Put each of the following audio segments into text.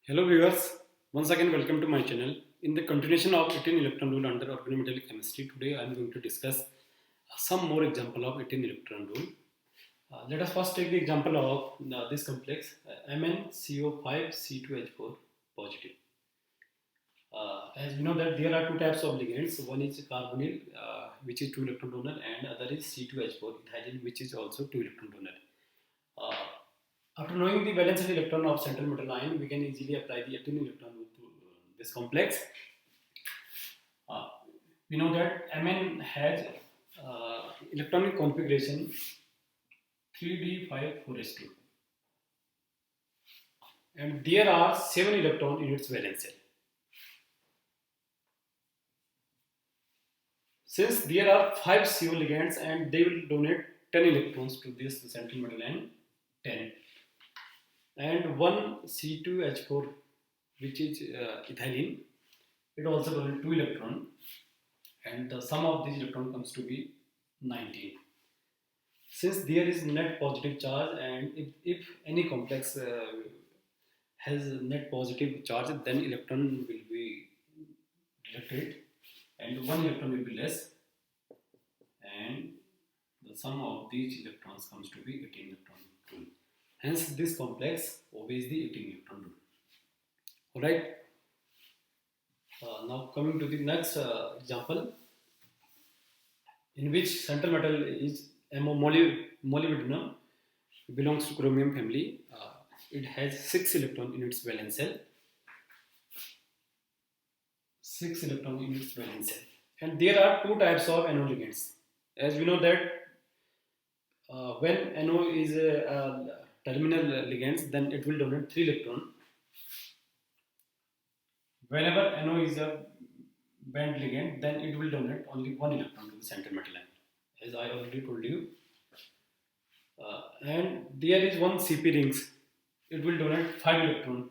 Hello viewers, once again welcome to my channel. In the continuation of 18 electron rule under organometallic chemistry, today I am going to discuss some more example of 18 electron rule. Let us first take the example of this complex MnCO5C2H4 positive. As we know that there are two types of ligands. One is carbonyl, which is 2 electron donor, and other is C2H4 ethylene, which is also 2 electron donor. After knowing the valence electron of central metal ion, we can easily apply the 18 electron rule to this complex. We know that Mn has electronic configuration 3d5 4s2, and there are 7 electrons in its valence shell. Since there are 5 CO ligands and they will donate 10 electrons to this central metal ion, 10, and one C2H4, which is ethylene, it also donates 2 electrons, and the sum of these electrons comes to be 19. Since there is net positive charge, and if any complex has net positive charge, then electron will be deducted and 1 electron will be less, and the sum of these electrons comes to be 18 electron rule. Hence this complex obeys the 18 electron rule. Alright, now coming to the next example, in which central metal is molybdenum, belongs to chromium family. It has 6 electrons in its valence shell. 6 electrons in its valence shell. And there are two types of NO ligands. As we know that when NO is a terminal ligand, then it will donate 3 electrons. Whenever NO is a band ligand, then it will donate only 1 electron to the central metal ion, as I already told you. And there is one CP rings, it will donate 5 electrons,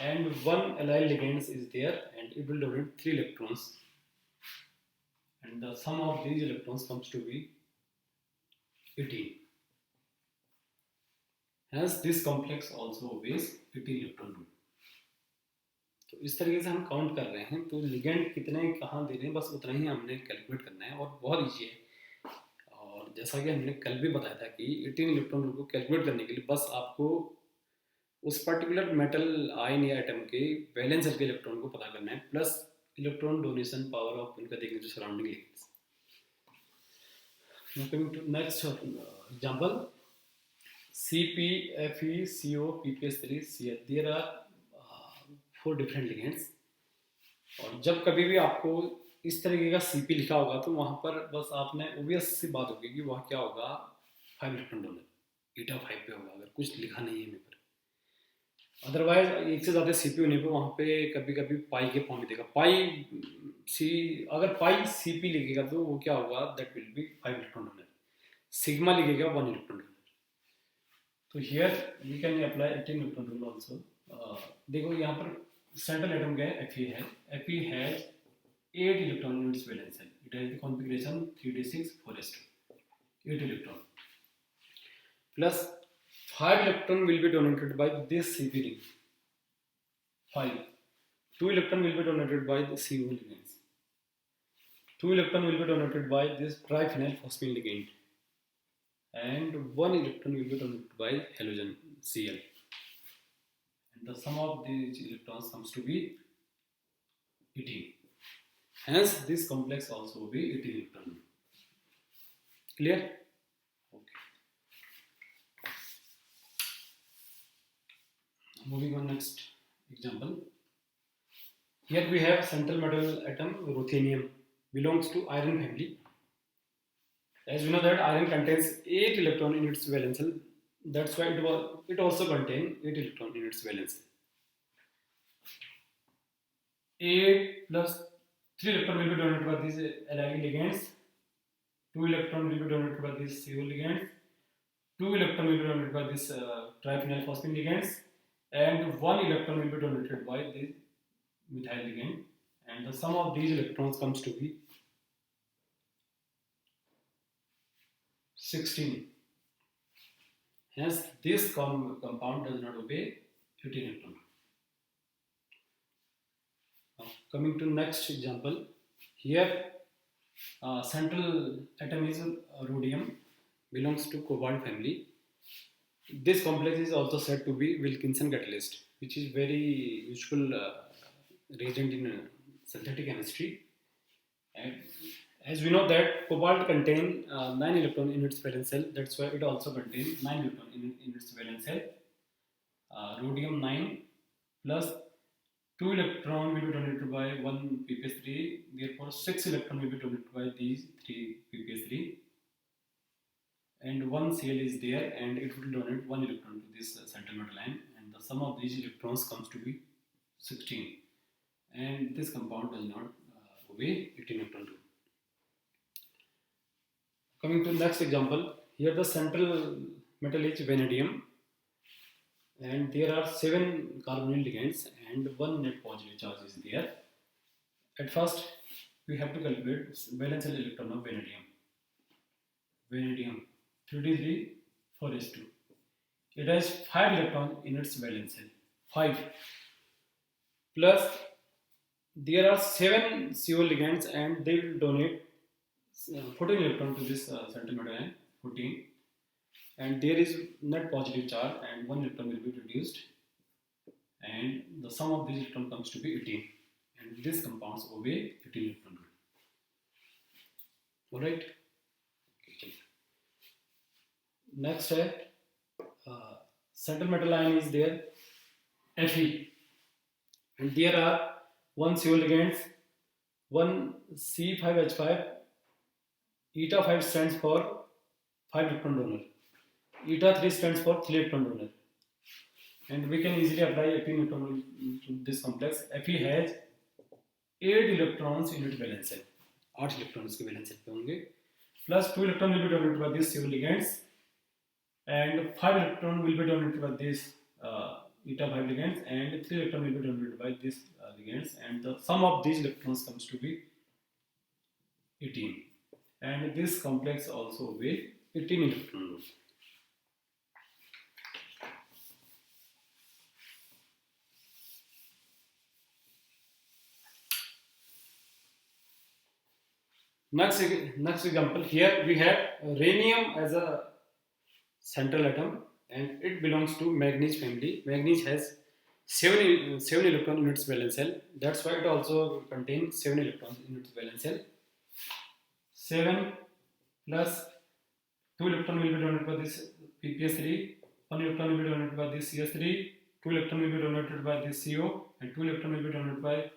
and one allyl ligand is there and it will donate 3 electrons, and the sum of these electrons comes to be 18. Hence this complex also obeys 18 electron rule. तो इस तरीके से हम count कर रहे हैं, तो ligand कितने कहाँ दे रहे हैं, बस उतना ही हमने कैलकुलेट करना है और बहुत ईजी है। और जैसा कि हमने कल भी बताया था कि 18 इलेक्ट्रॉन रूल को कैलकुलेट करने के लिए बस आपको उस पर्टिकुलर मेटल आयन या एटम के वैलेंस शेल के इलेक्ट्रॉन को पता करना है, plus electron donation power of उनका देखने जो surrounding ligands. Now coming to next example, Cp, Fe, Co, PPS3, Cl. There are 4 different ligands. और जब कभी भी आपको इस तरीके का Cp लिखा होगा तो वहाँ पर बस आपने obvious सी बात होगी कि वह क्या होगा, 5 इलेक्ट्रॉन डोनर, बीटा 5 पे होगा, अगर कुछ लिखा नहीं है यहाँ पर। अदरवाइज एक से ज़्यादा Cp होने पे वहाँ पे कभी कभी पाई के फॉर्म में देगा, पाई सी, अगर पाई Cp लिखेगा तो वो क्या होगा, that will be 5 electron donor. Sigma लिखेगा 1 इलेक्ट्रॉन डोनर। तो here we can apply 18 electron rule also. देखो यहाँ पर सेंट्रल एटम क्या है, Fe है। Fe has 8 electron in its valence shell. It has the configuration 3d6 4s2, 8 electron. Plus 5 electron will be donated by this Cp ring. 5. 2 electron will be donated by the CO ligands. 2 electron will be donated by this triphenyl phosphine ligand, and 1 electron will be donated by halogen Cl. And the sum of these electrons comes to be 18. Hence this complex also will be 18 electron. Clear? Okay. Moving on next example. Here we have central metal atom ruthenium, belongs to iron family. As we know that iron contains 8 electron in its valence shell. That's why it also contains 8 electron in its valence shell. 8 plus 3 electron will be donated by these allyl ligands, 2 electron will be donated by these CO ligands, 2 electron will be donated by this triphenyl phosphine ligands, and 1 electron will be donated by this methyl ligand, and the sum of these electrons comes to be 16. Hence this compound does not obey 18 electron. Coming to next example, here central atom is rhodium, belongs to cobalt family. This complex is also said to be Wilkinson catalyst, which is very useful reagent in synthetic chemistry. And as we know that cobalt contain 9 electron in its valence shell, that's why it also contains 9 electron in its valence shell. Rhodium 9 plus 2 electron will be donated by 1 ppс3, therefore 6 electron will be donated by these 3 pps3, and one cell is there and it will donate 1 electron to this central metal ion, and the sum of these electrons comes to be 16, and this compound does not obey 18 electron rule. Coming to next example, here the central metal is vanadium, and there are 7 carbonyl ligands and 1 net positive charge is there. At first, we have to calculate valence shell electron of vanadium. Vanadium 33 4s2. It has 5 electrons in its valence shell. 5 plus there are 7 CO ligands and they will donate 14 electrons to this central metal ion, 14, and there is net positive charge and 1 electron will be reduced, and the sum of these electrons comes to be 18, and this compounds obey 18 electron rule. Alright. Okay. Next central metal ion is there, Fe, and there are 1 CO ligands, 1 C5H5, eta 5 stands for 5 electron donor, eta 3 stands for 3 electron donor, and we can easily apply 18 electron to this complex. Fe has 8 electrons in its valence shell, 8 electrons के valence shell पे होंगे, plus 2 electron will be donated by these CO ligands, and 5 electron will be donated by this eta 5 ligands, and 3 electron will be donated by these ligands, and the sum of these electrons comes to be 18, and this complex also weighs 18 electron rule. Next example, here we have rhenium as a central atom, and it belongs to manganese family. Manganese has 7 electrons in its valence shell. That's why it also contains 7 electrons in its valence shell. 7 plus 2 electron will be donated by this pps3, 1 electron will be donated by this cs3, 2 electron will be donated by this co, and 2 electron will be donated by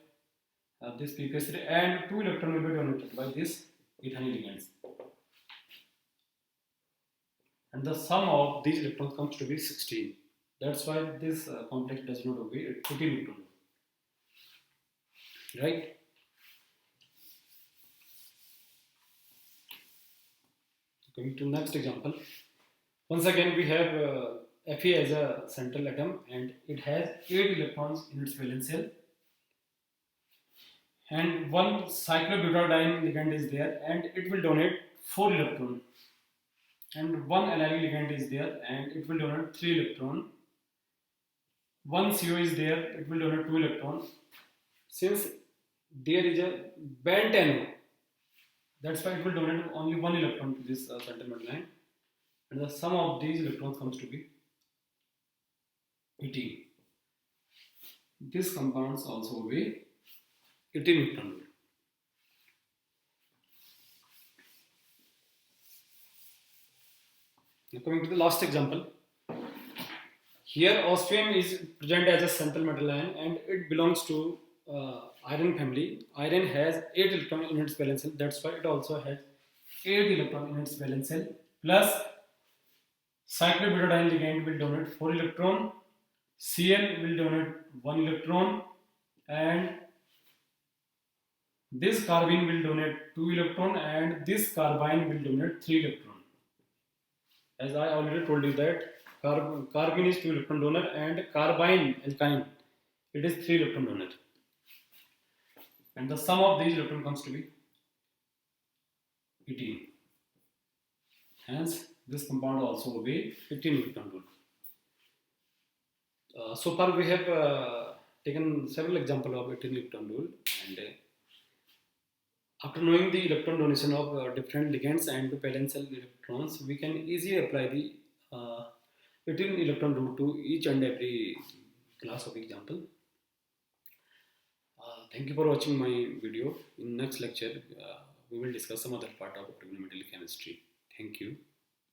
this pps3, and 2 electron will be donated by this ethanyl ligands, and the sum of these electrons comes to be 16. That's why this complex does not obey 18 electron rule. Right? Coming to next example. Once again, we have Fe as a central atom, and it has 8 electrons in its valence shell, and 1 cyclobutadiene ligand is there, and it will donate 4 electron, and 1 allyl ligand is there, and it will donate 3 electron. 1 CO is there, it will donate 2 electron. Since there is a band 10, that's why it will donate only 1 electron to this central metal ion, and the sum of these electrons comes to be 18. This compounds also weigh 18 electron rule. Now coming to the last example. Here osmium is present as a central metal ion, and it belongs to iron family. Iron has 8 electrons in its valence shell. That's why it also has 8 electrons in its valence shell. Plus cyclobutadiene ligand will donate 4 electron. Cl will donate 1 electron, and this carbene will donate 2 electron, and this carbine will donate 3 electron. As I already told you that carbene is 2 electron donor, and carbine alkyne, it is 3 electron donor, and the sum of these electrons comes to be 18. Hence this compound also obey 15 electron rule. So far we have taken several example of it in electron rule, and after knowing the electron donation of different ligands and valence electrons, we can easily apply the between electron rule to each and every class of example. Thank you for watching my video. In next lecture, we will discuss some other part of trigonometric chemistry. Thank you.